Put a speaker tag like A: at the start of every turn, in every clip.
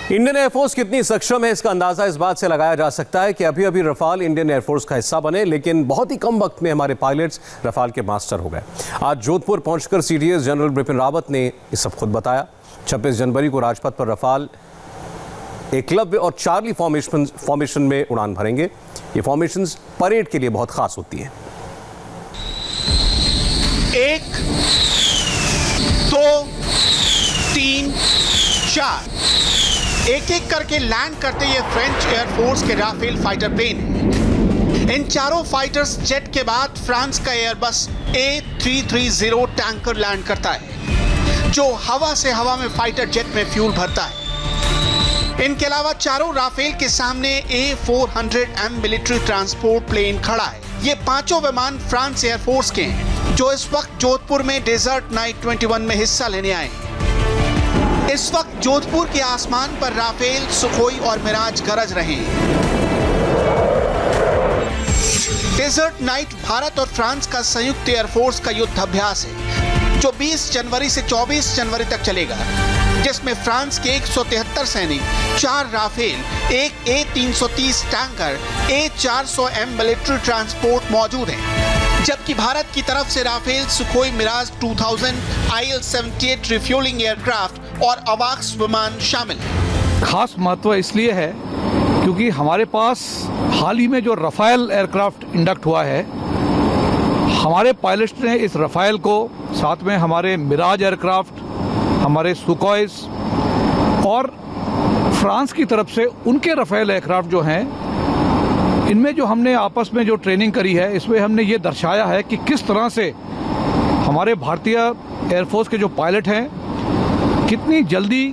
A: Indian air force कितनी सक्षम है इसका अंदाजा इस बात से लगाया जा सकता है कि अभी अभी रफाल इंडियन एयरफोर्स का हिस्सा बने, लेकिन बहुत ही कम वक्त में हमारे पायलट्स रफाल के मास्टर हो गए। आज जोधपुर पहुंचकर सीडीएस जनरल बिपिन रावत ने ये सब खुद बताया। 26 जनवरी को राजपथ पर रफाल एकलव्य और चार्ली फॉर्मेशन में उड़ान भरेंगे। ये फॉर्मेशंस परेड के लिए बहुत खास होती हैं।
B: 1 2 3 4 एक एक करके लैंड करते ये फ्रेंच एयरफोर्स के राफेल फाइटर प्लेन हैं। इन चारों फाइटर्स जेट के बाद फ्रांस का एयरबस A330 टैंकर लैंड करता है, जो हवा से हवा में फाइटर जेट में फ्यूल भरता है। इनके अलावा चारों राफेल के सामने A400M मिलिट्री ट्रांसपोर्ट प्लेन खड़ा है। ये पांचों विमान फ्रांस एयरफोर्स के हैं, जो इस वक्त जोधपुर में डेजर्ट नाइट 21 में हिस्सा लेने आए हैं। इस वक्त जोधपुर के आसमान पर राफेल, सुखोई और मिराज गरज रहे हैं। डेजर्ट नाइट भारत और फ्रांस का संयुक्त एयरफोर्स का युद्ध अभ्यास है, जो 20 जनवरी से 24 जनवरी तक चलेगा, जिसमें फ्रांस के 173 सैनिक, 4 राफेल, एक A330 tanker, A400M military transport मौजूद हैं, जबकि भारत की तरफ से Rafale, Sukhoi, Mirage 2000, IL-78 refuelling aircraft और अवाक्स विमान शामिल हैं।
C: खास महत्व इसलिए है क्योंकि हमारे पास हाल ही में जो रफाल एयरक्राफ्ट इंडक्ट हुआ है, हमारे पायलट्स ने इस रफाल को, साथ में हमारे मिराज एयरक्राफ्ट, हमारे सुखोइस और फ्रांस की तरफ से उनके रफाल एयरक्राफ्ट जो हैं, इनमें जो हमने आपस में जो ट्रेनिंग करी है, इसमें हमने ये दर्शाया है कि किस तरह से हमारे भारतीय एयरफोर्स के जो पायलट हैं, कितनी जल्दी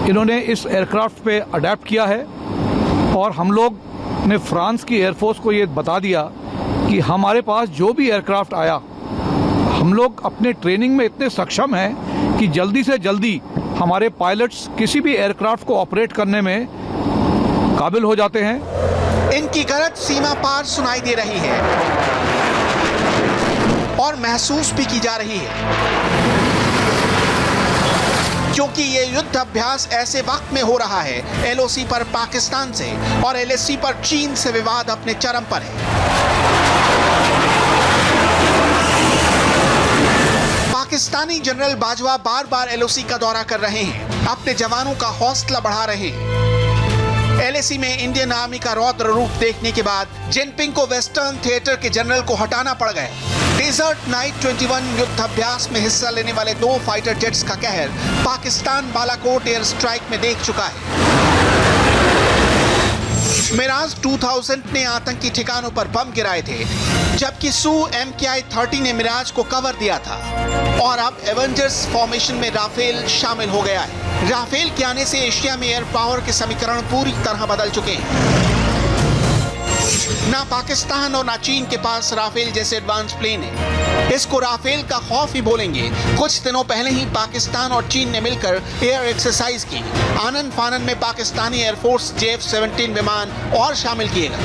C: इन्होंने इस एयरक्राफ्ट पे अडेप्ट किया है। और हम लोग ने फ्रांस की एयरफोर्स को ये बता दिया कि हमारे पास जो भी एयरक्राफ्ट आया, हम लोग अपने ट्रेनिंग में इतने सक्षम हैं कि जल्दी से जल्दी हमारे पायलट्स किसी भी एयरक्राफ्ट को ऑपरेट करने में काबिल हो जाते हैं।
B: इनकी गरज सीमा पार सुनाई दे रही है और महसूस भी की जा रही है, क्योंकि ये युद्ध अभ्यास ऐसे वक्त में हो रहा है LOC पर पाकिस्तान से और LAC पर चीन से विवाद अपने चरम पर है। पाकिस्तानी जनरल बाजवा बार बार LOC का दौरा कर रहे हैं, अपने जवानों का हौसला बढ़ा रहे हैं। LAC में इंडियन आर्मी का रौद्र रूप देखने के बाद जिनपिंग को वेस्टर्न थिएटर के जनरल को हटाना पड़ गया। डेजर्ट नाइट 21 युद्ध अभ्यास में हिस्सा लेने वाले 2 फाइटर जेट्स का कहर पाकिस्तान बालाकोट एयर स्ट्राइक में देख चुका है। मिराज 2000 ने आतंकी ठिकानों पर बम गिराए थे, जबकि सू MKI-30 ने मिराज को कवर दिया था। और अब एवेंजर्स फॉर्मेशन में राफेल शामिल हो गया है। राफेल के आने से एशिया में एयर पावर के समीकरण पूरी तरह बदल चुके हैं। ना पाकिस्तान और ना चीन के पास राफेल जैसे एडवांस प्लेन है। इसको राफेल का खौफ ही बोलेंगे। कुछ दिनों पहले ही पाकिस्तान और चीन ने मिलकर एयर एक्सरसाइज की। आनन फानन में पाकिस्तानी एयरफोर्स JF-17 विमान और शामिल किए गए।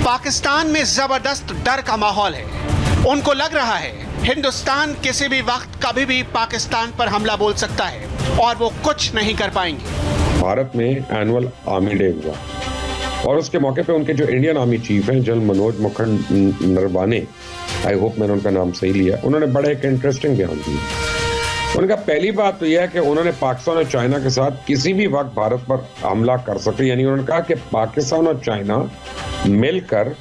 B: पाकिस्तान में जबरदस्त डर का माहौल है। उनको लग रहा है हिंदुस्तान किसी भी वक्त कभी भी पाकिस्तान पर हमला बोल सकता है और वो कुछ नहीं कर पाएंगे।
D: भारत में एनुअल आर्मी डे हुआ और उसके मौके पे उनके जो इंडियन आर्मी चीफ हैं general Manoj Mukund Naravane, I hope मैंने उनका नाम सही लिया, उन्होंने बड़ा एक इंटरेस्टिंग बयान दिया। उनका पहली बात तो यह है कि उन्होंने पाकिस्तान और चाइना के साथ किसी भी वक्त भारत पर हमला कर सकते, यानी उन्होंने कहा कि पाकिस्तान और चाइना मिलकर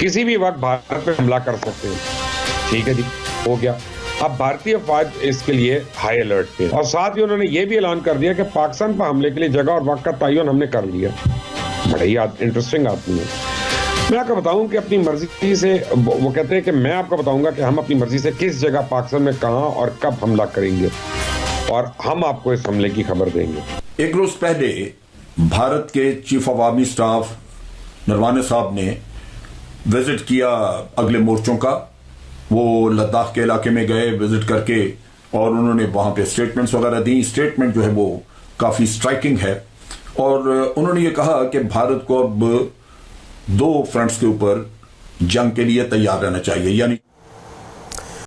D: किसी भी वक्त भारत पर हमला कर सकते हैं। ठीक है जी, हो गया। अब भारतीय फौज इसके लिए हाई अलर्ट पे, और साथ ही उन्होंने ये भी ऐलान कर दिया कि पाकिस्तान पर हमले के लिए जगह और वक्त का तयन हमने कर लिया। बड़ा ही इंटरेस्टिंग आदमी है। मैं आपको बताऊं कि अपनी मर्जी से, वो कहते हैं कि मैं आपको बताऊंगा कि हम अपनी मर्जी से किस जगह पाकिस्तान में कहां और कब हमला करेंगे, और हम आपको इस हमले की खबर देंगे।
E: एक रोज पहले भारत के chief of army staff Naravane साहब ने विजिट किया अगले मोर्चों का। वो लद्दाख के इलाके में गए विजिट करके, और उन्होंने वहां पे स्टेटमेंट्स वगैरह दी। स्टेटमेंट जो है वो काफी स्ट्राइकिंग है, और उन्होंने ये कहा कि भारत को अब 2 फ्रंट्स के ऊपर जंग के लिए तैयार रहना चाहिए। यानी